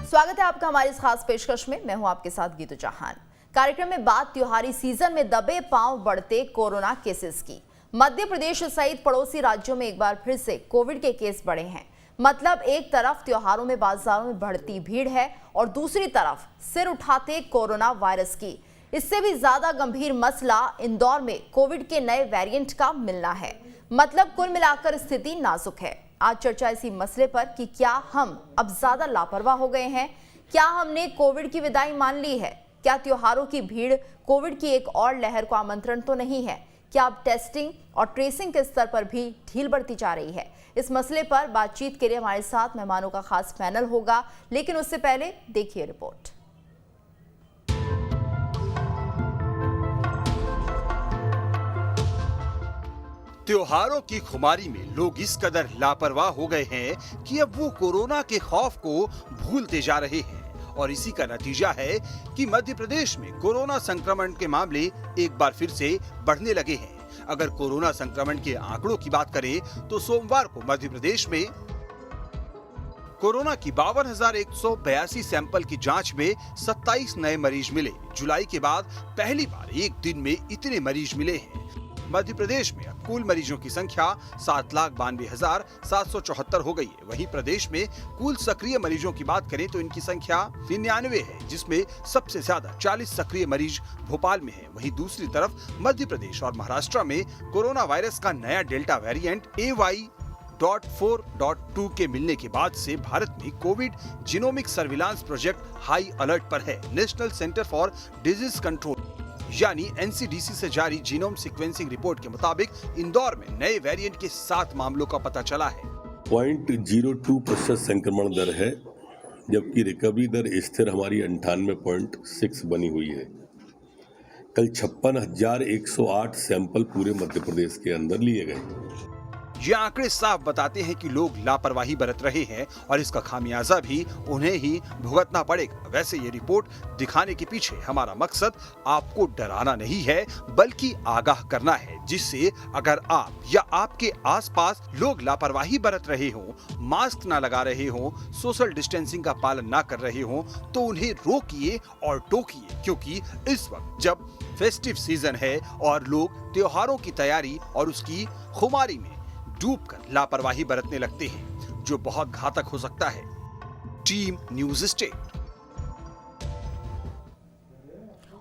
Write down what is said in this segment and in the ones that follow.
स्वागत है आपका हमारी इस खास पेशकश में। मैं हूं आपके साथ गीतू चौहान। कार्यक्रम में बात त्योहारी सीजन में दबे पांव बढ़ते कोरोना केसेस की। मध्य प्रदेश सहित पड़ोसी राज्यों में एक बार फिर से कोविड के केस बढ़े हैं। मतलब एक तरफ त्योहारों में बाजारों में बढ़ती भीड़ है और दूसरी तरफ सिर उठाते कोरोना वायरस की। इससे भी ज्यादा गंभीर मसला इंदौर में कोविड के नए वेरिएंट का मिलना है। मतलब कुल मिलाकर स्थिति नाजुक है। आज चर्चा इसी मसले पर कि क्या हम अब ज्यादा लापरवाह हो गए हैं, क्या हमने कोविड की विदाई मान ली है, क्या त्योहारों की भीड़ कोविड की एक और लहर को आमंत्रण तो नहीं है, क्या अब टेस्टिंग और ट्रेसिंग के स्तर पर भी ढील बढ़ती जा रही है। इस मसले पर बातचीत के लिए हमारे साथ मेहमानों का खास पैनल होगा, लेकिन उससे पहले देखिए रिपोर्ट। त्योहारों की खुमारी में लोग इस कदर लापरवाह हो गए हैं कि अब वो कोरोना के खौफ को भूलते जा रहे हैं और इसी का नतीजा है कि मध्य प्रदेश में कोरोना संक्रमण के मामले एक बार फिर से बढ़ने लगे हैं। अगर कोरोना संक्रमण के आंकड़ों की बात करें तो सोमवार को मध्य प्रदेश में कोरोना की 52,182 सैंपल की जांच में 27 नए मरीज मिले। जुलाई के बाद पहली बार एक दिन में इतने मरीज मिले हैं। मध्य प्रदेश में अब कुल मरीजों की संख्या 7,92,774 हो गई है। वहीं प्रदेश में कुल सक्रिय मरीजों की बात करें तो इनकी संख्या 99 है, जिसमें सबसे ज्यादा 40 सक्रिय मरीज भोपाल में है। वहीं दूसरी तरफ मध्य प्रदेश और महाराष्ट्र में कोरोना वायरस का नया डेल्टा वेरिएंट AY.4.2 के मिलने के बाद से भारत में Covid genomic surveillance project high alert पर है। National centre for disease control यानी NCDC से जारी जीनोम सीक्वेंसिंग रिपोर्ट के मुताबिक इंदौर में नए वेरिएंट के 7 मामलों का पता चला है। 0.02% संक्रमण दर है, जबकि रिकवरी दर स्थिर हमारी 98.6 बनी हुई है। कल 56,108 सैंपल पूरे मध्य प्रदेश के अंदर लिए गए। ये आंकड़े साफ बताते हैं कि लोग लापरवाही बरत रहे हैं और इसका खामियाजा भी उन्हें ही भुगतना पड़ेगा। वैसे ये रिपोर्ट दिखाने के पीछे हमारा मकसद आपको डराना नहीं है, बल्कि आगाह करना है, जिससे अगर आप या आपके आसपास लोग लापरवाही बरत रहे हो, मास्क ना लगा रहे हो, सोशल डिस्टेंसिंग का पालन ना कर रहे हो, तो उन्हें रोकिए और टोकिए। क्योंकि इस वक्त जब फेस्टिव सीजन है और लोग त्योहारों की तैयारी और उसकी खुमारी में डूबकर लापरवाही बरतने लगते हैं, जो बहुत घातक हो सकता है। Team news state.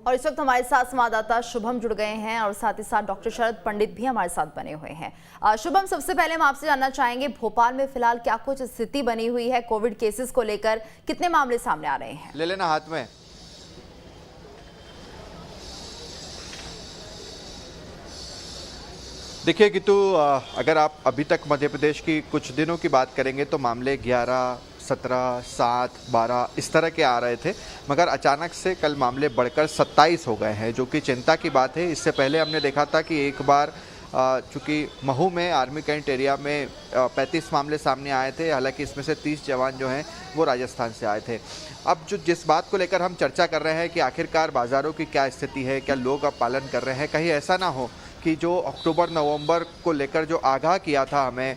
और इस वक्त हमारे साथ संवाददाता शुभम जुड़ गए हैं और साथ ही साथ डॉक्टर शरद पंडित भी हमारे साथ बने हुए हैं। शुभम, सबसे पहले हम आपसे जानना चाहेंगे, भोपाल में फिलहाल क्या कुछ स्थिति बनी हुई है कोविड केसेस को लेकर, कितने मामले सामने आ रहे हैं? ले लेना हाथ में। देखिए कि अगर आप अभी तक मध्य प्रदेश की कुछ दिनों की बात करेंगे तो मामले 11, 17, 7, 12 इस तरह के आ रहे थे, मगर अचानक से कल मामले बढ़कर 27 हो गए हैं, जो कि चिंता की बात है। इससे पहले हमने देखा था कि एक बार चूँकि महू में आर्मी कैंट एरिया में 35 मामले सामने आए थे, हालांकि इसमें से 30 जवान जो हैं वो राजस्थान से आए थे। अब जिस बात को लेकर हम चर्चा कर रहे हैं कि आखिरकार बाज़ारों की क्या स्थिति है, क्या लोग अब पालन कर रहे हैं, कहीं ऐसा ना हो कि जो अक्टूबर नवंबर को लेकर जो आगाह किया था हमें,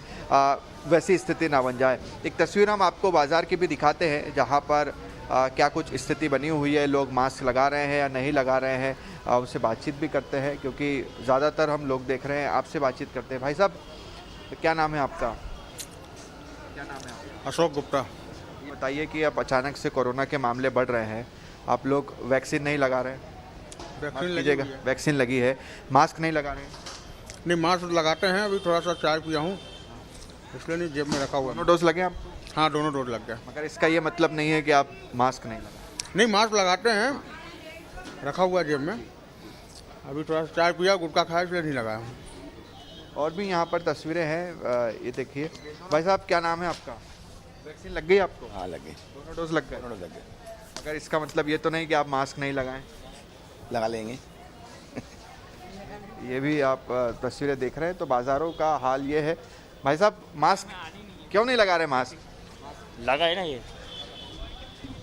वैसी स्थिति ना बन जाए। एक तस्वीर हम आपको बाज़ार की भी दिखाते हैं, जहां पर क्या कुछ स्थिति बनी हुई है। लोग मास्क लगा रहे हैं या नहीं लगा रहे हैं, उनसे बातचीत भी करते हैं, क्योंकि ज़्यादातर हम लोग देख रहे हैं। आपसे बातचीत करते हैं। भाई साहब, क्या नाम है आपका? क्या नाम है आपका? अशोक गुप्ता। बताइए कि अब अचानक से कोरोना के मामले बढ़ रहे हैं, आप लोग वैक्सीन नहीं लगा रहे हैं? वैक्सीन लगी है, मास्क नहीं लगा रहे हैं? नहीं, मास्क लगाते हैं। अभी थोड़ा सा चाय पिया हूँ, इसलिए नहीं, जेब में रखा हुआ। दोनों डोज लगे आप? हाँ, दोनों डोज लग गया। मगर इसका ये मतलब नहीं है कि आप मास्क नहीं लगा? नहीं, मास्क लगाते हैं, रखा हुआ जेब में। अभी थोड़ा सा चाय पिया, गुटखा खाया, इसलिए नहीं लगाया हूँ। और भी यहाँ पर तस्वीरें हैं, ये देखिए। भाई साहब, क्या नाम है आपका? वैक्सीन लग गई आपको? हाँ, लग गई। दोनों डोज लग गए? दोनों लग गए। मगर इसका मतलब ये तो नहीं कि आप मास्क नहीं लगाएं? लगा लेंगे। ये भी आप तस्वीरें देख रहे हैं, तो बाज़ारों का हाल ये है। भाई साहब, मास्क क्यों नहीं लगा रहे? मास्क लगा है ना ये।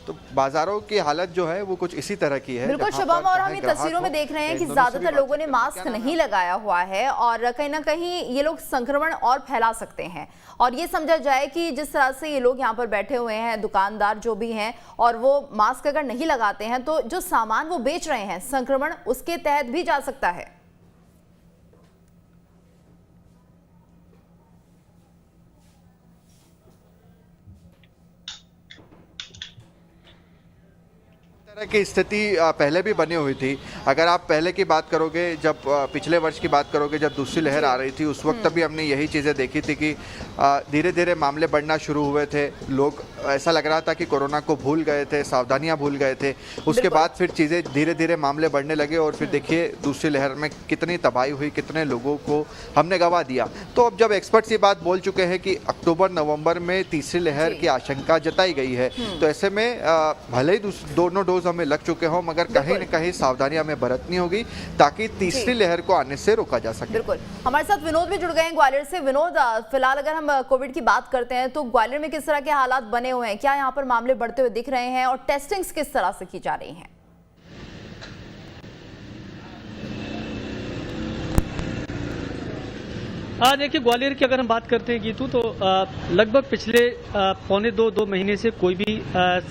तो बाजारों की हालत जो है वो कुछ इसी तरह की है। बिल्कुल जहाँ शुभम, पर और चाहे हम इन ग्राहक तस्वीरों में हो, देख रहे हैं इन कि दोनों से भी ज्यादातर बात लोगों ने करें। मास्क क्या नाम नहीं लगाया हुआ है और कहीं ना कहीं ये लोग संक्रमण और फैला सकते हैं। और ये समझा जाए कि जिस तरह से ये लोग यहाँ पर बैठे हुए हैं, दुकानदार जो भी हैं, और वो मास्क अगर नहीं लगाते हैं तो जो सामान वो बेच रहे हैं संक्रमण उसके तहत भी जा सकता है। की स्थिति पहले भी बनी हुई थी। अगर आप पहले की बात करोगे, जब पिछले वर्ष की बात करोगे, जब दूसरी लहर आ रही थी, उस वक्त भी हमने यही चीज़ें देखी थी कि धीरे धीरे मामले बढ़ना शुरू हुए थे। लोग ऐसा लग रहा था कि कोरोना को भूल गए थे, सावधानियां भूल गए थे। उसके बाद फिर चीज़ें धीरे धीरे मामले बढ़ने लगे और फिर देखिए दूसरी लहर में कितनी तबाही हुई, कितने लोगों को हमने गंवा दिया। तो अब जब एक्सपर्ट्स ये बात बोल चुके हैं कि अक्टूबर नवंबर में तीसरी लहर की आशंका जताई गई है, तो ऐसे में भले ही दोनों डोज हमें लग चुके हों, मगर कहीं न कहीं सावधानियां हमें बरतनी होगी ताकि तीसरी लहर को आने से रोका जा सके। बिल्कुल, हमारे साथ विनोद भी जुड़ गए हैं ग्वालियर से। विनोद, फिलहाल अगर हम कोविड की बात करते हैं तो ग्वालियर में किस तरह के हालात बने हुए हैं? क्या यहाँ पर मामले बढ़ते हुए दिख रहे हैं और टेस्टिंग्स किस तरह से की जा रही हैं? देखिए, ग्वालियर की अगर हम बात करते हैं गीतू, तो लगभग पिछले पौने दो महीने से कोई भी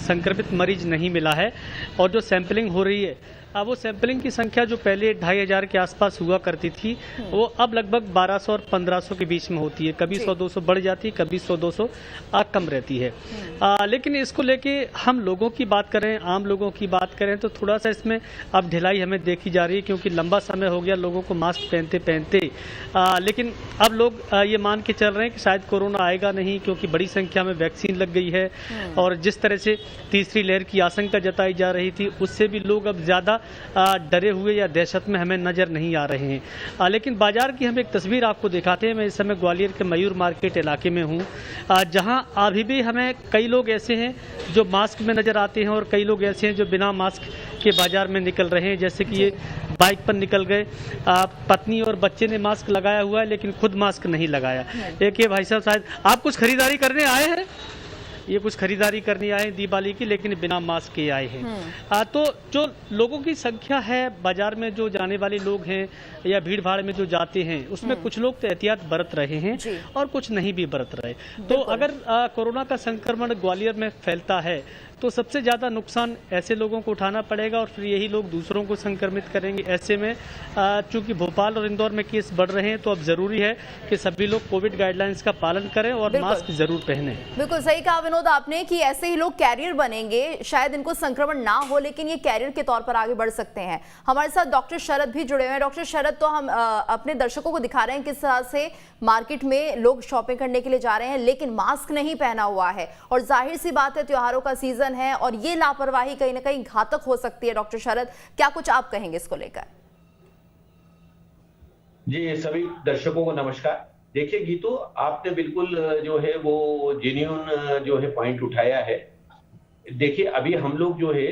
संक्रमित मरीज नहीं मिला है। और जो सैंपलिंग हो रही है, वो सैंपलिंग की संख्या जो पहले 2500 के आसपास हुआ करती थी, वो अब लगभग 1200 और 1500 के बीच में होती है। कभी 100-200 बढ़ जाती है, कभी 100-200 कम रहती है। लेकिन इसको लेके हम लोगों की बात करें, आम लोगों की बात करें, तो थोड़ा सा इसमें अब ढिलाई हमें देखी जा रही है, क्योंकि लंबा समय हो गया लोगों को मास्क पहनते। लेकिन अब लोग ये मान के चल रहे हैं कि शायद कोरोना आएगा नहीं, क्योंकि बड़ी संख्या में वैक्सीन लग गई है। और जिस तरह से तीसरी लहर की आशंका जताई जा रही थी, उससे भी लोग अब ज़्यादा डरे हुए या दहशत में हमें नजर नहीं आ रहे हैं। लेकिन बाजार की हम एक तस्वीर आपको दिखाते हैं। मैं इस समय ग्वालियर के मयूर मार्केट इलाके में हूँ, जहाँ अभी भी हमें कई लोग ऐसे हैं जो मास्क में नजर आते हैं और कई लोग ऐसे हैं जो बिना मास्क के बाजार में निकल रहे हैं। जैसे कि ये बाइक पर निकल गए, पत्नी और बच्चे ने मास्क लगाया हुआ है लेकिन खुद मास्क नहीं लगाया। एक ये भाई साहब, शायद आप कुछ खरीदारी करने आए हैं? ये कुछ खरीदारी करने आए हैं दिवाली की, लेकिन बिना मास्क के आए हैं। तो जो लोगों की संख्या है बाजार में, जो जाने वाले लोग हैं या भीड़ भाड़ में जो जाते हैं, उसमें कुछ लोग तो एहतियात बरत रहे हैं और कुछ नहीं भी बरत रहे। तो अगर कोरोना का संक्रमण ग्वालियर में फैलता है तो सबसे ज्यादा नुकसान ऐसे लोगों को उठाना पड़ेगा और फिर यही लोग दूसरों को संक्रमित करेंगे। ऐसे में चूंकि भोपाल और इंदौर में केस बढ़ रहे हैं, तो अब जरूरी है कि सभी लोग कोविड गाइडलाइंस का पालन करें और मास्क जरूर पहने। बिल्कुल सही कहा विनोद आपने कि ऐसे ही लोग कैरियर बनेंगे। शायद इनको संक्रमण ना हो, लेकिन ये कैरियर के तौर पर आगे बढ़ सकते हैं। हमारे साथ डॉक्टर शरद भी जुड़े हुए हैं। डॉक्टर शरद, तो हम अपने दर्शकों को दिखा रहे हैं किस तरह से मार्केट में लोग शॉपिंग करने के लिए जा रहे हैं लेकिन मास्क नहीं पहना हुआ है। और जाहिर सी बात है, त्योहारों का सीजन है और ये लापरवाही कहीं ना कहीं घातक हो सकती है। डॉक्टर शरद, क्या कुछ आप कहेंगे इसको लेकर? जी, सभी दर्शकों को नमस्कार। देखिए गीतू, आपने बिल्कुल जो है वो जेन्युइन जो है पॉइंट उठाया है। देखिए, अभी हम लोग जो है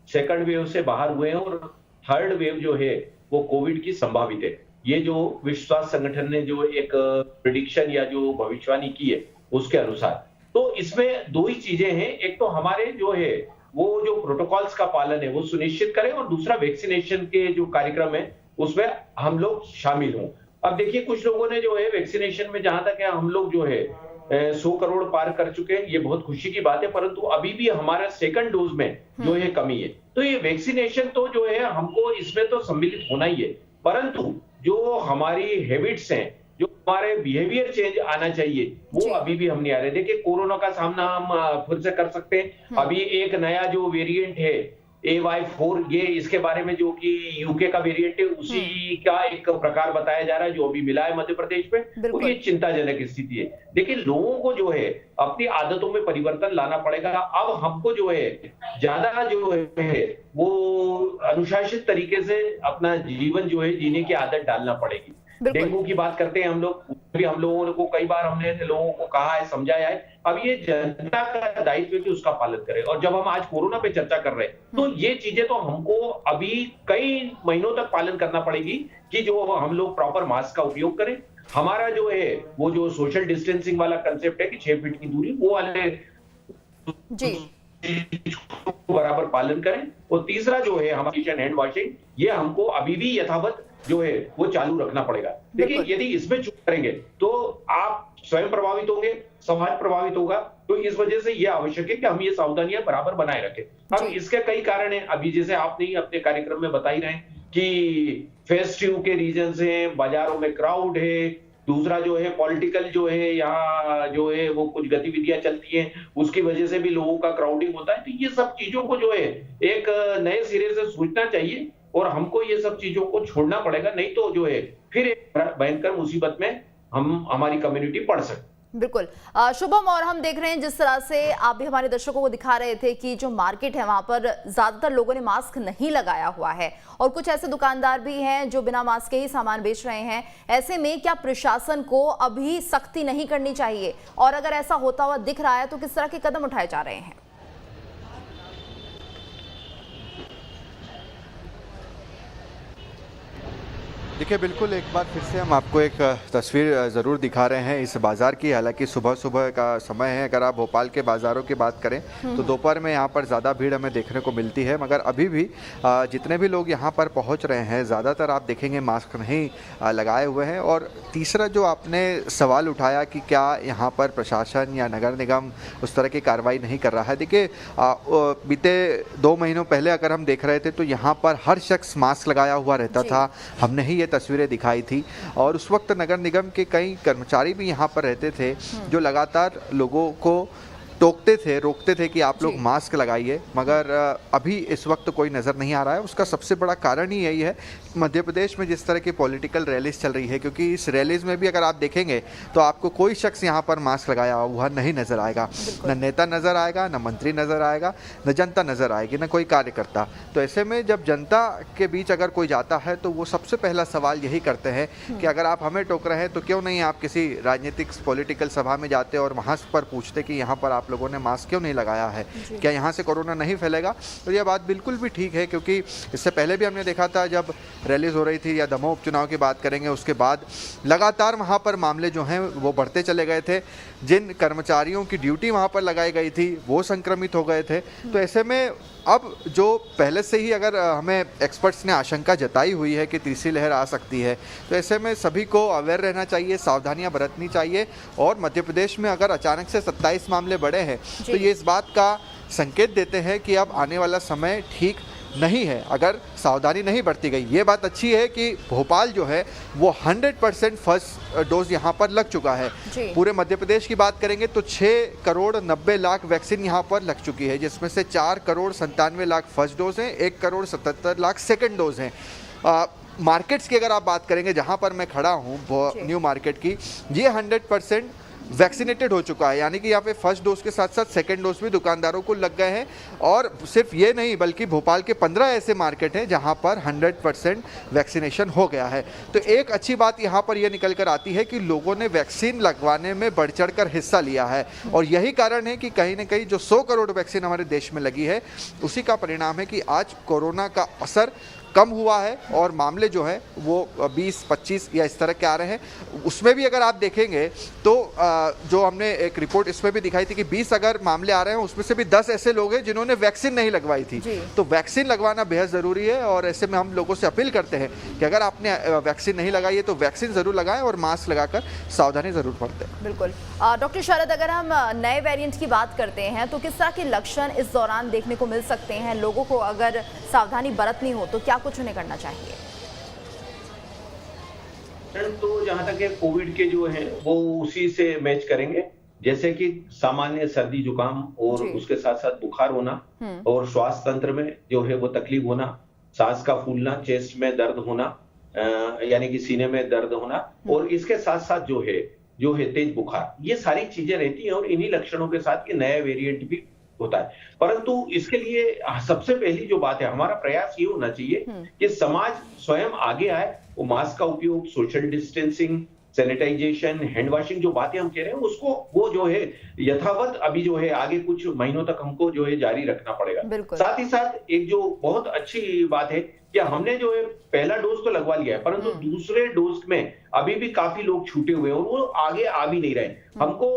सेकंड वेव से बाहर हुए हैं और थर्ड वेव जो है वो कोविड की संभावित है। ये जो विश्व स्वास्थ्य संगठन ने जो एक प्रेडिक्शन या जो भविष्यवाणी की है उसके अनुसार, तो इसमें दो ही चीजें हैं। एक तो हमारे जो है वो जो प्रोटोकॉल्स का पालन है वो सुनिश्चित करें, और दूसरा वैक्सीनेशन के जो कार्यक्रम है उसमें हम लोग शामिल हों। अब देखिए, कुछ लोगों ने जो है वैक्सीनेशन में, जहां तक है हम लोग जो है 100 करोड़ पार कर चुके हैं, ये बहुत खुशी की बात है। परंतु अभी भी हमारा सेकंड डोज में जो है कमी है। तो ये वैक्सीनेशन तो जो है हमको इसमें तो सम्मिलित होना ही है, परंतु जो हमारी हैबिट्स हैं, जो हमारे बिहेवियर चेंज आना चाहिए, वो अभी भी हम नहीं आ रहे। देखिए, कोरोना का सामना हम फिर से कर सकते हैं। अभी एक नया जो वेरिएंट है AY4, ये इसके बारे में जो कि यूके का वेरिएंट है, उसी का एक प्रकार बताया जा रहा है जो अभी मिला है मध्य प्रदेश में। तो ये चिंताजनक स्थिति है। देखिए, लोगों को जो है अपनी आदतों में परिवर्तन लाना पड़ेगा। अब हमको जो है ज्यादा जो है वो अनुशासित तरीके से अपना जीवन जो है जीने की आदत डालना पड़ेगी। डेंगू की बात करते हैं हम लोग, भी हम लोगों को कई बार हमने लोगों को कहा है, समझाया है। अब ये जनता का दायित्व है कि उसका पालन करें। और जब हम आज कोरोना पे चर्चा कर रहे हैं, तो ये चीजें तो हमको अभी कई महीनों तक पालन करना पड़ेगी कि जो हम लोग प्रॉपर मास्क का उपयोग करें। हमारा जो है वो जो सोशल डिस्टेंसिंग वाला कंसेप्ट है कि 6 फीट की दूरी, वो वाले जी चीज को बराबर पालन करें। और तीसरा जो है हमारी हैंड वॉशिंग, ये हमको अभी भी यथावत जो है वो चालू रखना पड़ेगा। देखिए, यदि इसमें चूक करेंगे तो आप स्वयं प्रभावित होंगे, समाज प्रभावित होगा। तो इस वजह से यह आवश्यक है कि हम ये सावधानियां बराबर बनाए रखें। अब इसके कई कारण हैं, अभी जैसे आपने ही अपने कार्यक्रम में बता ही रहे हैं कि फेस्टिव के रीजन से बाजारों में क्राउड है, दूसरा जो है पॉलिटिकल जो है यहाँ जो है वो कुछ गतिविधियां चलती हैं, उसकी वजह से भी लोगों का क्राउडिंग होता है। तो ये सब चीजों को जो है एक नए सिरे से सोचना चाहिए और हमको ये सब चीजों को छोड़ना पड़ेगा, नहीं तो जो है फिर एक भयंकर मुसीबत में हमारी कम्युनिटी पड़ सकती। बिल्कुल शुभम, और हम देख रहे हैं जिस तरह से आप भी हमारे दर्शकों को दिखा रहे थे कि जो मार्केट है वहां पर ज्यादातर लोगों ने मास्क नहीं लगाया हुआ है और कुछ ऐसे दुकानदार भी हैं जो बिना मास्क के ही सामान बेच रहे हैं। ऐसे में क्या प्रशासन को अभी सख्ती नहीं करनी चाहिए, और अगर ऐसा होता हुआ दिख रहा है तो किस तरह के कदम उठाए जा रहे हैं? देखिए, बिल्कुल एक बार फिर से हम आपको एक तस्वीर ज़रूर दिखा रहे हैं इस बाज़ार की। हालांकि सुबह सुबह का समय है, अगर आप भोपाल के बाज़ारों की बात करें तो दोपहर में यहाँ पर ज़्यादा भीड़ हमें देखने को मिलती है, मगर अभी भी जितने भी लोग यहाँ पर पहुँच रहे हैं ज़्यादातर आप देखेंगे मास्क नहीं लगाए हुए हैं। और तीसरा जो आपने सवाल उठाया कि क्या यहाँ पर प्रशासन या नगर निगम उस तरह की कार्रवाई नहीं कर रहा है, देखिए बीते 2 महीनों पहले अगर हम देख रहे थे तो यहाँ पर हर शख्स मास्क लगाया हुआ रहता था। हमने ही तस्वीरें दिखाई थी और उस वक्त नगर निगम के कई कर्मचारी भी यहाँ पर रहते थे जो लगातार लोगों को टोकते थे, रोकते थे कि आप लोग मास्क लगाइए, मगर अभी इस वक्त कोई नज़र नहीं आ रहा है। उसका सबसे बड़ा कारण ही यही है मध्य प्रदेश में जिस तरह की पॉलिटिकल रैलीज चल रही है, क्योंकि इस रैलीज में भी अगर आप देखेंगे तो आपको कोई शख्स यहाँ पर मास्क लगाया हुआ नहीं नजर आएगा, न नेता नजर आएगा, न मंत्री नजर आएगा, न जनता नजर आएगी, न कोई कार्यकर्ता। तो ऐसे में जब जनता के बीच अगर कोई जाता है तो वो सबसे पहला सवाल यही करते हैं कि अगर आप हमें टोक रहे हैं तो क्यों नहीं आप किसी राजनीतिक पॉलिटिकल सभा में जाते और वहाँ पर पूछते कि यहाँ पर आप लोगों ने मास्क क्यों नहीं लगाया है, क्या यहाँ से कोरोना नहीं फैलेगा। तो यह बात बिल्कुल भी ठीक है, क्योंकि इससे पहले भी हमने देखा था जब रैलीज हो रही थी, या दमोह उपचुनाव की बात करेंगे उसके बाद लगातार वहाँ पर मामले जो हैं वो बढ़ते चले गए थे। जिन कर्मचारियों की ड्यूटी वहाँ पर लगाई गई थी वो संक्रमित हो गए थे। तो ऐसे में अब जो पहले से ही अगर हमें एक्सपर्ट्स ने आशंका जताई हुई है कि तीसरी लहर आ सकती है, तो ऐसे में सभी को अवेयर रहना चाहिए, सावधानियां बरतनी चाहिए। और मध्य प्रदेश में अगर अचानक से 27 मामले बढ़े हैं तो ये इस बात का संकेत देते हैं कि अब आने वाला समय ठीक नहीं है अगर सावधानी नहीं बरती गई। ये बात अच्छी है कि भोपाल जो है वो 100% फर्स्ट डोज यहाँ पर लग चुका है। पूरे मध्य प्रदेश की बात करेंगे तो 6 करोड़ 90 लाख वैक्सीन यहाँ पर लग चुकी है, जिसमें से 4 करोड़ 97 लाख फर्स्ट डोज हैं, 1 करोड़ 77 लाख सेकेंड डोज हैं। मार्केट्स की अगर आप बात करेंगे, जहाँ पर मैं खड़ा हूँ न्यू मार्केट की, ये 100% वैक्सीनेटेड हो चुका है, यानी कि यहाँ पे फर्स्ट डोज के साथ साथ सेकंड डोज भी दुकानदारों को लग गए हैं। और सिर्फ ये नहीं बल्कि भोपाल के 15 ऐसे मार्केट हैं जहाँ पर 100% वैक्सीनेशन हो गया है। तो एक अच्छी बात यहाँ पर यह निकल कर आती है कि लोगों ने वैक्सीन लगवाने में बढ़ चढ़ कर हिस्सा लिया है, और यही कारण है कि कहीं ना कहीं जो 100 करोड़ वैक्सीन हमारे देश में लगी है उसी का परिणाम है कि आज कोरोना का असर कम हुआ है और मामले जो हैं वो 20-25 या इस तरह के आ रहे हैं। उसमें भी अगर आप देखेंगे तो जो हमने एक रिपोर्ट इसमें भी दिखाई थी कि 20 अगर मामले आ रहे हैं उसमें से भी 10 ऐसे लोग हैं जिन्होंने वैक्सीन नहीं लगवाई थी। तो वैक्सीन लगवाना बेहद ज़रूरी है और ऐसे में हम लोगों से अपील करते हैं कि अगर आपने वैक्सीन नहीं लगाई है तो वैक्सीन ज़रूर लगाएं और मास्क लगाकर सावधानी ज़रूर बरतें। बिल्कुल। डॉक्टर शरद, अगर हम नए वेरिएंट की बात करते हैं तो किस तरह के लक्षण इस दौरान देखने को मिल सकते हैं? लोगों को अगर सावधानी बरतनी हो तो क्या कुछ उन्हें करना चाहिए? तो जहां तक है कोविड के जो है वो उसी से मैच करेंगे, जैसे कि सामान्य सर्दी जुकाम और उसके साथ साथ बुखार होना और श्वास तंत्र में जो है वो तकलीफ होना, सांस का फूलना, चेस्ट में दर्द होना, यानी कि सीने में दर्द होना, और इसके साथ साथ जो है तेज बुखार, ये सारी चीजें रहती हैं। और इन्हीं लक्षणों के साथ ये नया वेरिएंट भी होता है। परंतु इसके लिए सबसे पहली जो बात है, हमारा प्रयास ये होना चाहिए कि समाज स्वयं आगे आए, वो मास्क का उपयोग, social distancing, sanitization, hand washing जो बातें हम कह रहे हैं उसको वो जो है यथावत अभी जो है आगे कुछ महीनों तक हमको जो है जारी रखना पड़ेगा। साथ ही साथ एक जो बहुत अच्छी बात है कि हमने जो है पहला डोज तो लगवा लिया है, परंतु दूसरे डोज में अभी भी काफी लोग छूटे हुए हैं और वो आगे आ भी नहीं रहे। हमको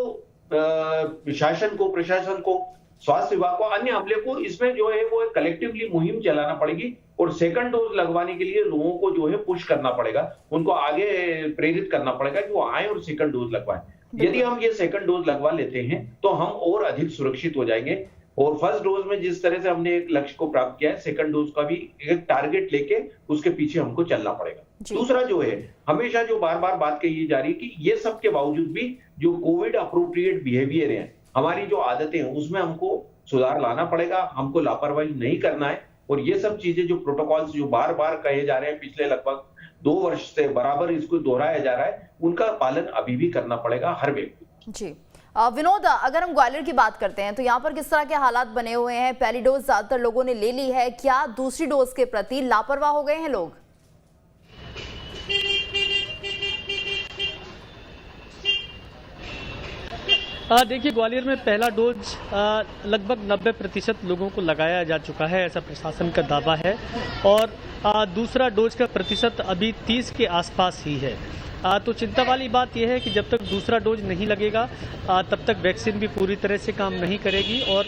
शासन को, प्रशासन को स्वास्थ्य विभाग को, अन्य अमले को इसमें जो है वो कलेक्टिवली मुहिम चलाना पड़ेगी और सेकंड डोज लगवाने के लिए लोगों को जो है पुश करना पड़ेगा, उनको आगे प्रेरित करना पड़ेगा कि वो आए और सेकंड डोज लगवाएं। यदि हम ये सेकंड डोज लगवा लेते हैं तो हम और अधिक सुरक्षित हो जाएंगे। और फर्स्ट डोज में जिस तरह से हमने एक लक्ष्य को प्राप्त किया है, सेकंड डोज का भी एक टारगेट लेके उसके पीछे हमको चलना पड़ेगा। दूसरा जो है, हमेशा जो बार बार बात कही जा रही है कि ये सब के बावजूद भी जो कोविड अप्रोप्रिएट बिहेवियर है, हमारी जो आदतें हैं, उसमें हमको सुधार लाना पड़ेगा, हमको लापरवाही नहीं करना है। और ये सब चीजें जो प्रोटोकॉल्स जो बार बार कहे जा रहे हैं पिछले लगभग 2 वर्ष से बराबर इसको दोहराया जा रहा है, उनका पालन अभी भी करना पड़ेगा हर व्यक्ति। जी विनोद, अगर हम ग्वालियर की बात करते हैं तो यहाँ पर किस तरह के हालात बने हुए हैं? पहली डोज ज्यादातर लोगों ने ले ली है, क्या दूसरी डोज के प्रति लापरवाह हो गए हैं लोग? देखिए, ग्वालियर में पहला डोज लगभग 90% लोगों को लगाया जा चुका है, ऐसा प्रशासन का दावा है। और दूसरा डोज का प्रतिशत अभी 30 के आसपास ही है। तो चिंता वाली बात यह है कि जब तक दूसरा डोज नहीं लगेगा तब तक वैक्सीन भी पूरी तरह से काम नहीं करेगी और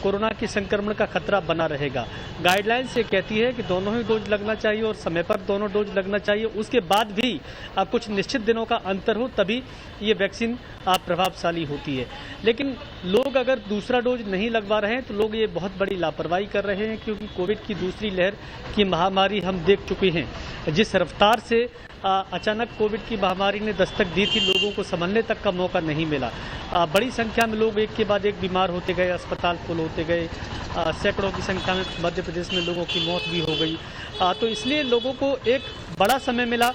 कोरोना के संक्रमण का खतरा बना रहेगा। गाइडलाइंस ये कहती है कि दोनों ही डोज लगना चाहिए और समय पर दोनों डोज लगना चाहिए। उसके बाद भी कुछ निश्चित दिनों का अंतर हो तभी ये वैक्सीन प्रभावशाली होती है। लेकिन लोग अगर दूसरा डोज नहीं लगवा रहे हैं तो लोग ये बहुत बड़ी लापरवाही कर रहे हैं, क्योंकि कोविड की दूसरी लहर की महामारी हम देख चुके हैं। जिस रफ्तार से अचानक कोविड की महामारी ने दस्तक दी थी, लोगों को संभलने तक का मौका नहीं मिला। बड़ी संख्या में लोग एक के बाद एक बीमार होते गए, अस्पताल फुल होते गए, सैकड़ों की संख्या में मध्य प्रदेश में लोगों की मौत भी हो गई। तो इसलिए लोगों को एक बड़ा समय मिला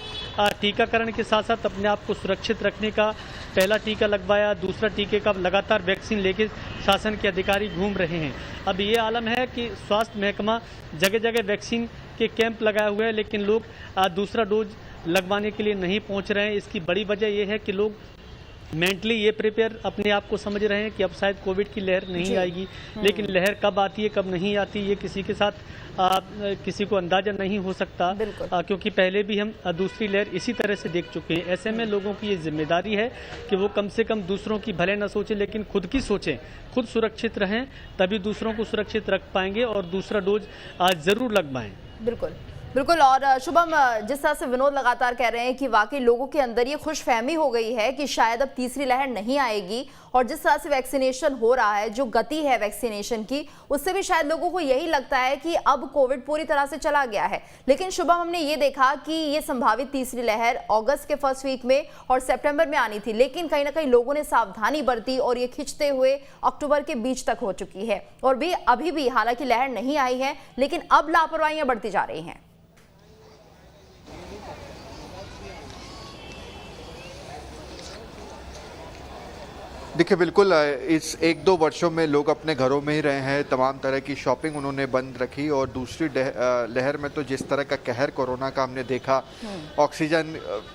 टीकाकरण के साथ साथ अपने आप को सुरक्षित रखने का। पहला टीका लगवाया, दूसरा टीके का लगातार वैक्सीन लेके शासन के अधिकारी घूम रहे हैं। अब ये आलम है कि स्वास्थ्य महकमा जगह जगह वैक्सीन के कैंप लगाए हुए हैं, लेकिन लोग दूसरा डोज लगवाने के लिए नहीं पहुंच रहे हैं। इसकी बड़ी वजह यह है कि लोग मेंटली ये प्रिपेयर अपने आप को समझ रहे हैं कि अब शायद कोविड की लहर नहीं आएगी, लेकिन लहर कब आती है कब नहीं आती ये किसी के साथ किसी को अंदाजा नहीं हो सकता, क्योंकि पहले भी हम दूसरी लहर इसी तरह से देख चुके हैं। ऐसे में लोगों की ये जिम्मेदारी है कि वो कम से कम दूसरों की भले न सोचें लेकिन खुद की सोचें, खुद सुरक्षित रहें, तभी दूसरों को सुरक्षित रख पाएंगे और दूसरा डोज जरूर लगवाएं। बिल्कुल बिल्कुल। और शुभम, जिस तरह से विनोद लगातार कह रहे हैं कि वाकई लोगों के अंदर ये खुशफहमी हो गई है कि शायद अब तीसरी लहर नहीं आएगी, और जिस तरह से वैक्सीनेशन हो रहा है, जो गति है वैक्सीनेशन की, उससे भी शायद लोगों को यही लगता है कि अब कोविड पूरी तरह से चला गया है। लेकिन शुभम, हमने ये देखा कि ये संभावित तीसरी लहर अगस्त के फर्स्ट वीक में और सितंबर में आनी थी, लेकिन कहीं ना कहीं लोगों ने सावधानी बरती और ये खिंचते हुए अक्टूबर के बीच तक हो चुकी है। और भी अभी भी हालांकि लहर नहीं आई है, लेकिन अब लापरवाहियां बढ़ती जा रही हैं। देखिए, बिल्कुल इस 1-2 वर्षों में लोग अपने घरों में ही रहे हैं, तमाम तरह की शॉपिंग उन्होंने बंद रखी और दूसरी लहर में तो जिस तरह का कहर कोरोना का हमने देखा, ऑक्सीजन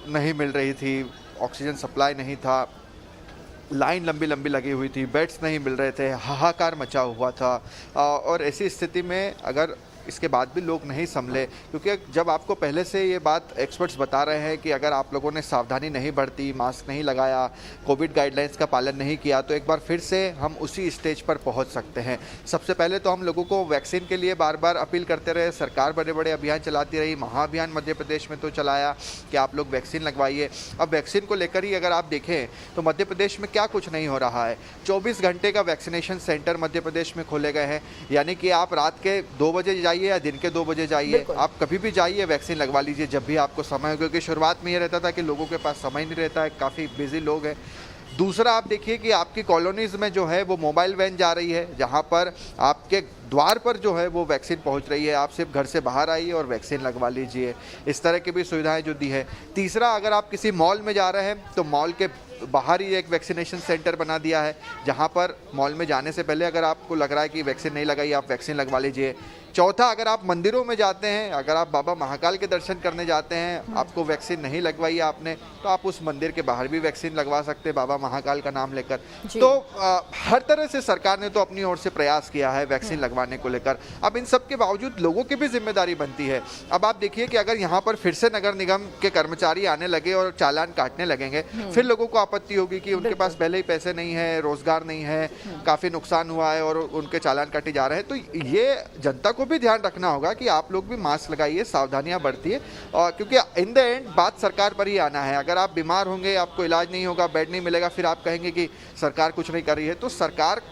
नहीं मिल रही थी, ऑक्सीजन सप्लाई नहीं था, लाइन लंबी लंबी लगी हुई थी, बेड्स नहीं मिल रहे थे, हाहाकार मचा हुआ था। और ऐसी स्थिति में अगर इसके बाद भी लोग नहीं संभले, क्योंकि जब आपको पहले से ये बात एक्सपर्ट्स बता रहे हैं कि अगर आप लोगों ने सावधानी नहीं बरती, मास्क नहीं लगाया, कोविड गाइडलाइंस का पालन नहीं किया, तो एक बार फिर से हम उसी स्टेज पर पहुंच सकते हैं। सबसे पहले तो हम लोगों को वैक्सीन के लिए बार बार अपील करते रहे, सरकार बड़े बड़े अभियान चलाती रही, महाअभियान मध्य प्रदेश में तो चलाया कि आप लोग वैक्सीन लगवाइए। अब वैक्सीन को लेकर ही अगर आप देखें तो मध्य प्रदेश में क्या कुछ नहीं हो रहा है। 24 घंटे का वैक्सीनेशन सेंटर मध्य प्रदेश में खोले गए हैं, यानी कि आप रात के 2 बजे जाइए या दिन के 2 बजे जाइए, आप कभी भी जाइए, वैक्सीन लगवा लीजिए जब भी आपको समय हो, क्योंकि शुरुआत में ये रहता था कि लोगों के पास समय नहीं रहता है, काफ़ी बिजी लोग हैं। दूसरा, आप देखिए कि आपकी कॉलोनीज़ में जो है वो मोबाइल वैन जा रही है, जहाँ पर आपके द्वार पर जो है वो वैक्सीन पहुंच रही है, आप सिर्फ घर से बाहर आइए और वैक्सीन लगवा लीजिए। इस तरह की भी सुविधाएं जो दी है। तीसरा, अगर आप किसी मॉल में जा रहे हैं तो मॉल के बाहर ही एक वैक्सीनेशन सेंटर बना दिया है, जहां पर मॉल में जाने से पहले अगर आपको लग रहा है कि वैक्सीन नहीं लगाई, आप वैक्सीन लगवा लीजिए। चौथा, अगर आप मंदिरों में जाते हैं, अगर आप बाबा महाकाल के दर्शन करने जाते हैं, आपको वैक्सीन नहीं लगवाई है आपने, तो आप उस मंदिर के बाहर भी वैक्सीन लगवा सकते हैं बाबा महाकाल का नाम लेकर। तो हर तरह से सरकार ने तो अपनी ओर से प्रयास किया है वैक्सीन लगवाने को लेकर। अब इन सब के बावजूद लोगों की भी जिम्मेदारी बनती है। अब आप देखिए कि अगर यहाँ पर फिर से नगर निगम के कर्मचारी आने लगे और चालान काटने लगेंगे, फिर लोगों को आपत्ति होगी कि उनके पास पहले ही पैसे नहीं है, रोजगार नहीं है, काफी नुकसान हुआ है और उनके चालान काटे जा रहे हैं। तो ये जनता को भी ध्यान रखना होगा कि आप लोग भी मास्क लगाइए, सावधानियां बरतिए, और क्योंकि इन द एंड बात सरकार पर ही आना है। अगर आप बीमार होंगे, आपको इलाज नहीं होगा, बेड नहीं मिलेगा, फिर आप कहेंगे कि सरकार कुछ नहीं कर रही है। तो सरकार,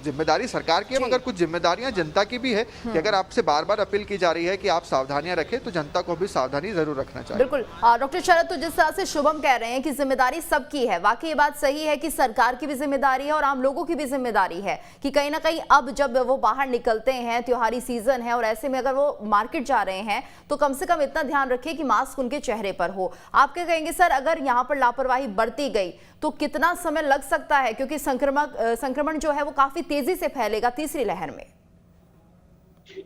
जिम्मेदारी सरकार की है, मगर कुछ जिम्मेदारियां जनता की भी है कि अगर आपसे बार बार अपील की जा रही है कि आप सावधानियां रखें, तो जनता को भी सावधानी जरूर रखना चाहिए। बिल्कुल डॉक्टर शरद, तो जिस तरह से शुभम कह रहे हैं कि जिम्मेदारी सबकी है, वाकई ये बात सही है कि सरकार की भी जिम्मेदारी है और आम लोगों की भी जिम्मेदारी है कि कहीं ना कहीं अब जब वो बाहर निकलते हैं, त्योहारी सीजन है और ऐसे में अगर वो मार्केट जा रहे हैं तो कम से कम इतना ध्यान रखें कि मास्क उनके चेहरे पर हो। आप क्या कहेंगे सर, अगर यहाँ पर लापरवाही बरती गई तो कितना समय लग सकता है, क्योंकि संक्रमण जो है वो काफी तेजी से फैलेगा तीसरी लहर में?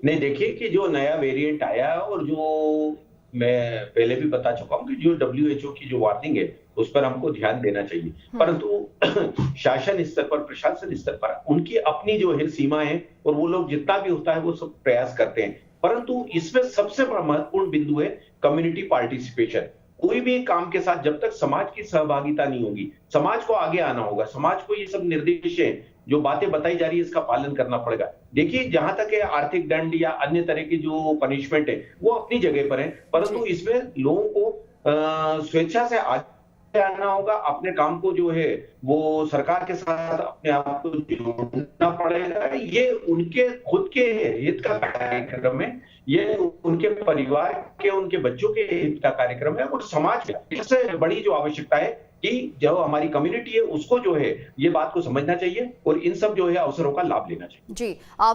नहीं, देखिए कि जो नया वेरिएंट आया और जो मैं पहले भी बता चुका हूं कि जो WHO की जो वार्निंग है उस पर हमको ध्यान देना चाहिए, परंतु शासन स्तर पर, प्रशासन स्तर पर उनकी अपनी जो है सीमा है और वो लोग जितना भी होता है वो सब प्रयास करते हैं। परंतु इसमें सबसे बड़ा महत्वपूर्ण बिंदु है कम्युनिटी पार्टिसिपेशन। कोई भी काम के साथ जब तक समाज की सहभागिता नहीं होगी, समाज को आगे आना होगा, समाज को ये सब निर्देश है, जो बातें बताई जा रही है, इसका पालन करना पड़ेगा। देखिए, जहां तक है आर्थिक दंड या अन्य तरह की जो पनिशमेंट है वो अपनी जगह पर है, परंतु इसमें लोगों को स्वेच्छा से आगे आना होगा। अपने काम को जो है वो सरकार के साथ अपने आप को जोड़ना पड़ेगा। ये उनके खुद के हित का कार्यक्रम है, ये उनके परिवार के, उनके बच्चों के हित का कार्यक्रम है और समाज की सबसे बड़ी जो आवश्यकता है कि जो हमारी कम्युनिटी है उसको जो है ये बात को समझना चाहिए और इन सब जो है अवसरों का लाभ लेना चाहिए। जी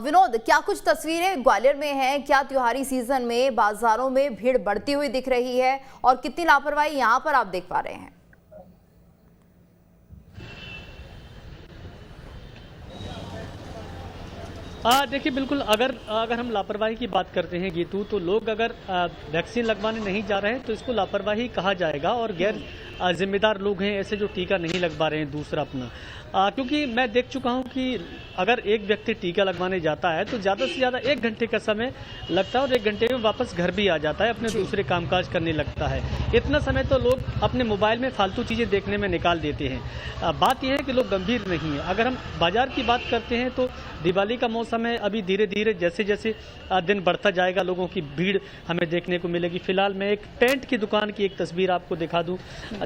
विनोद, क्या कुछ तस्वीरें ग्वालियर में हैं? क्या त्योहारी सीजन में बाजारों में भीड़ बढ़ती हुई दिख रही है और कितनी लापरवाही यहाँ पर आप देख पा रहे हैं? देखिए, बिल्कुल अगर हम लापरवाही की बात करते हैं गीतू, तो लोग अगर वैक्सीन लगवाने नहीं जा रहे हैं तो इसको लापरवाही कहा जाएगा और गैर जिम्मेदार लोग हैं ऐसे जो टीका नहीं लगवा रहे हैं दूसरा अपना। क्योंकि मैं देख चुका हूं कि अगर एक व्यक्ति टीका लगवाने जाता है तो ज़्यादा से ज़्यादा 1 घंटे का समय लगता है और 1 घंटे में वापस घर भी आ जाता है, अपने दूसरे कामकाज करने लगता है। इतना समय तो लोग अपने मोबाइल में फालतू चीज़ें देखने में निकाल देते हैं। बात यह है कि लोग गंभीर नहीं है। अगर हम बाजार की बात करते हैं तो दिवाली का मौसम है, अभी धीरे धीरे जैसे जैसे दिन बढ़ता जाएगा लोगों की भीड़ हमें देखने को मिलेगी। फिलहाल मैं एक टेंट की दुकान की एक तस्वीर आपको दिखा दूं।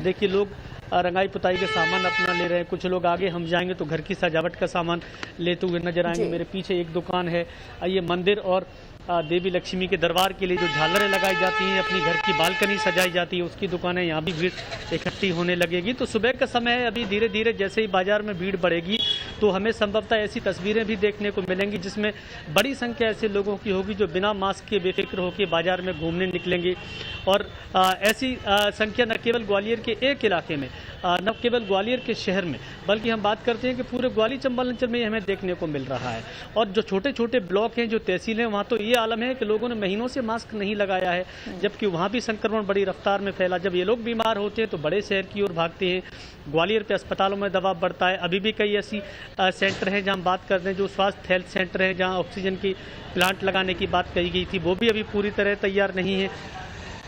देखिए, लोग रंगाई पुताई के सामान अपना ले रहे हैं। कुछ लोग आगे हम जाएंगे तो घर की सजावट का सामान लेते हुए नजर आएंगे। मेरे पीछे एक दुकान है, ये मंदिर और देवी लक्ष्मी के दरबार के लिए जो झालरें लगाई जाती हैं, अपनी घर की बालकनी सजाई जाती है, उसकी दुकानें, यहाँ भी भीड़ इकट्ठी होने लगेगी। तो सुबह का समय है, अभी धीरे धीरे जैसे ही बाजार में भीड़ बढ़ेगी तो हमें संभवतः ऐसी तस्वीरें भी देखने को मिलेंगी जिसमें बड़ी संख्या ऐसे लोगों की होगी जो बिना मास्क के बेफिक्र होकर बाजार में घूमने निकलेंगे। और ऐसी संख्या न केवल ग्वालियर के एक इलाके में, न केवल ग्वालियर के शहर में, बल्कि हम बात करते हैं कि पूरे ग्वालियर चंबल अंचल में हमें देखने को मिल रहा है। और जो छोटे छोटे ब्लॉक हैं, जो तहसील हैं, वहाँ तो ये आलम है कि लोगों ने महीनों से मास्क नहीं लगाया है, जबकि वहाँ भी संक्रमण बड़ी रफ्तार में फैला। जब ये लोग बीमार होते हैं तो बड़े शहर की ओर भागते हैं। ग्वालियर पे अस्पतालों में दबाव बढ़ता है। अभी भी कई ऐसी सेंटर हैं जहाँ हम बात करते हैं, जो स्वास्थ्य हेल्थ सेंटर हैं, जहाँ ऑक्सीजन की प्लांट लगाने की बात कही गई थी, वो भी अभी पूरी तरह तैयार नहीं है।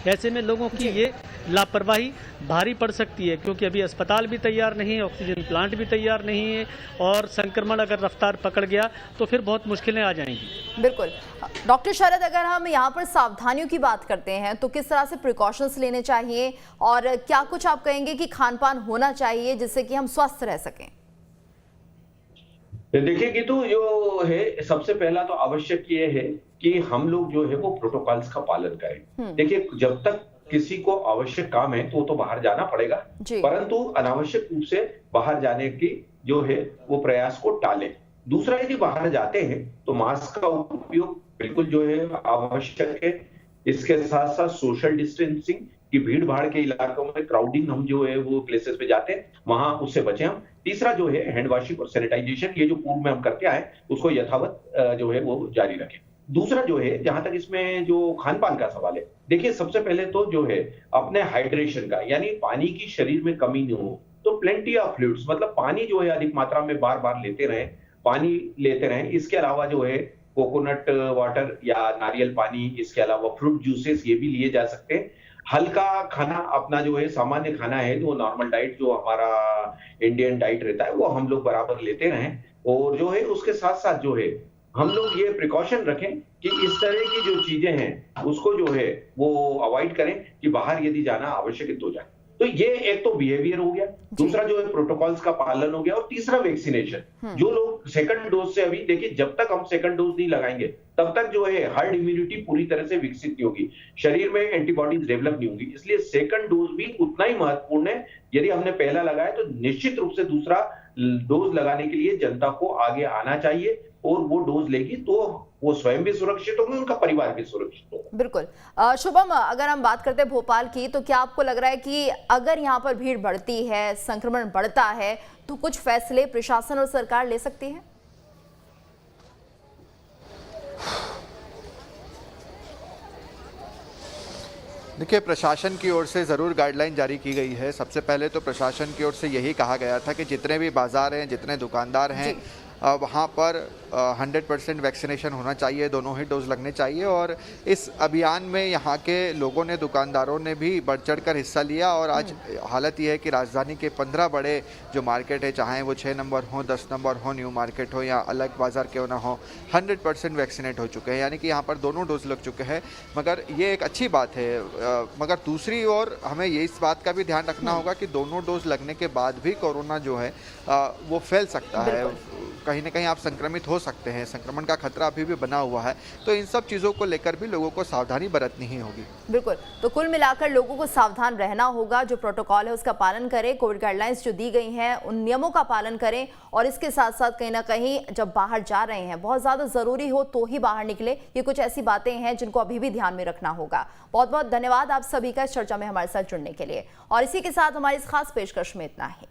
ऐसे में लोगों की ये लापरवाही भारी पड़ सकती है, क्योंकि अभी अस्पताल भी तैयार नहीं है, ऑक्सीजन प्लांट भी तैयार नहीं है और संक्रमण अगर रफ्तार पकड़ गया तो फिर बहुत मुश्किलें आ जाएंगी। बिल्कुल डॉक्टर शरद, अगर हम यहाँ पर सावधानियों की बात करते हैं तो किस तरह से प्रिकॉशंस लेने चाहिए और क्या कुछ आप कहेंगे कि खान पान होना चाहिए जिससे कि हम स्वस्थ रह सकें? देखिए कि तो जो है सबसे पहला तो आवश्यक ये है कि हम लोग जो है वो प्रोटोकॉल्स का पालन करें। देखिए, जब तक किसी को आवश्यक काम है तो बाहर जाना पड़ेगा, परंतु अनावश्यक रूप से बाहर जाने की जो है वो प्रयास को टालें। दूसरा, यदि बाहर जाते हैं तो मास्क का उपयोग बिल्कुल जो है आवश्यक है। इसके साथ साथ सोशल डिस्टेंसिंग की, भीड़ भाड़ के इलाकों में क्राउडिंग हम जो है वो प्लेसेस पे जाते हैं वहां उससे बचें हम। तीसरा जो है हैंड वॉशिंग और सैनिटाइजेशन, ये जो पूर्व में हम करके आए उसको यथावत जो है वो जारी रखें। दूसरा जो है, जहां तक इसमें जो खान पान का सवाल है, देखिए सबसे पहले तो जो है अपने हाइड्रेशन का, यानी पानी की शरीर में कमी नहीं हो, तो प्लेंटी ऑफ फ्लूइड्स, मतलब पानी जो है अधिक मात्रा में बार बार लेते रहें, पानी लेते रहें। इसके अलावा जो है कोकोनट वाटर या नारियल पानी, इसके अलावा फ्रूट जूसेस ये भी लिए जा सकते हैं। हल्का खाना अपना जो है सामान्य खाना है, जो नॉर्मल डाइट जो हमारा इंडियन डाइट रहता है वो हम लोग बराबर लेते रहें। और जो है उसके साथ साथ जो है हम लोग ये प्रिकॉशन रखें कि इस तरह की जो चीजें हैं उसको जो है वो अवॉइड करें कि बाहर यदि जाना आवश्यक है तो जाए। तो ये एक तो बिहेवियर हो गया, दूसरा जो है प्रोटोकॉल्स का पालन हो गया, और तीसरा वैक्सीनेशन। जो लोग सेकंड डोज से, अभी देखिए जब तक हम सेकंड डोज नहीं लगाएंगे तब तक जो है हर्ड इम्यूनिटी पूरी तरह से विकसित नहीं होगी, शरीर में एंटीबॉडीज डेवलप नहीं होंगी। इसलिए सेकंड डोज भी उतना ही महत्वपूर्ण है। यदि हमने पहला लगाया तो निश्चित रूप से दूसरा डोज लगाने के लिए जनता को आगे आना चाहिए, और वो डोज लेगी तो वो स्वयं भी सुरक्षित होंगे, उनका परिवार भी सुरक्षित होगा। बिल्कुल। शुभम, अगर हम बात करते हैं भोपाल की, तो क्या आपको लग रहा है कि अगर यहाँ पर भीड़ बढ़ती है, संक्रमण बढ़ता है, तो कुछ फैसले प्रशासन और सरकार ले सकती है? देखिए, प्रशासन की ओर से ज़रूर गाइडलाइन जारी की गई है। सबसे पहले तो प्रशासन की ओर से यही कहा गया था कि जितने भी बाजार हैं, जितने दुकानदार हैं, वहाँ पर 100% वैक्सीनेशन होना चाहिए, दोनों ही डोज लगने चाहिए। और इस अभियान में यहाँ के लोगों ने, दुकानदारों ने भी बढ़ चढ़ कर हिस्सा लिया। और आज हालत यह है कि राजधानी के 15 बड़े जो मार्केट है, चाहे वो 6 नंबर हो, 10 नंबर हो, न्यू मार्केट हो या अलग बाज़ार क्यों ना हो, 100% वैक्सीनेट हो चुके हैं, यानी कि यहाँ पर दोनों डोज लग चुके हैं। मगर ये एक अच्छी बात है। मगर दूसरी ओर हमें ये इस बात का भी ध्यान रखना होगा कि दोनों डोज लगने के बाद भी कोरोना जो है वो फैल सकता है, कहीं ना कहीं आप संक्रमित हो सकते हैं, संक्रमण का खतरा अभी भी बना हुआ है। तो इन सब चीज़ों को लेकर भी लोगों को सावधानी बरतनी ही होगी। बिल्कुल। तो कुल मिलाकर लोगों को सावधान रहना होगा, जो प्रोटोकॉल है उसका पालन करें, कोविड गाइडलाइंस जो दी गई हैं उन नियमों का पालन करें, और इसके साथ साथ कहीं ना कहीं जब बाहर जा रहे हैं, बहुत ज़्यादा ज़रूरी हो तो ही बाहर निकले। ये कुछ ऐसी बातें हैं जिनको अभी भी ध्यान में रखना होगा। बहुत बहुत धन्यवाद आप सभी का इस चर्चा में हमारे साथ जुड़ने के लिए, और इसी के साथ हमारी इस खास पेशकश में इतना ही।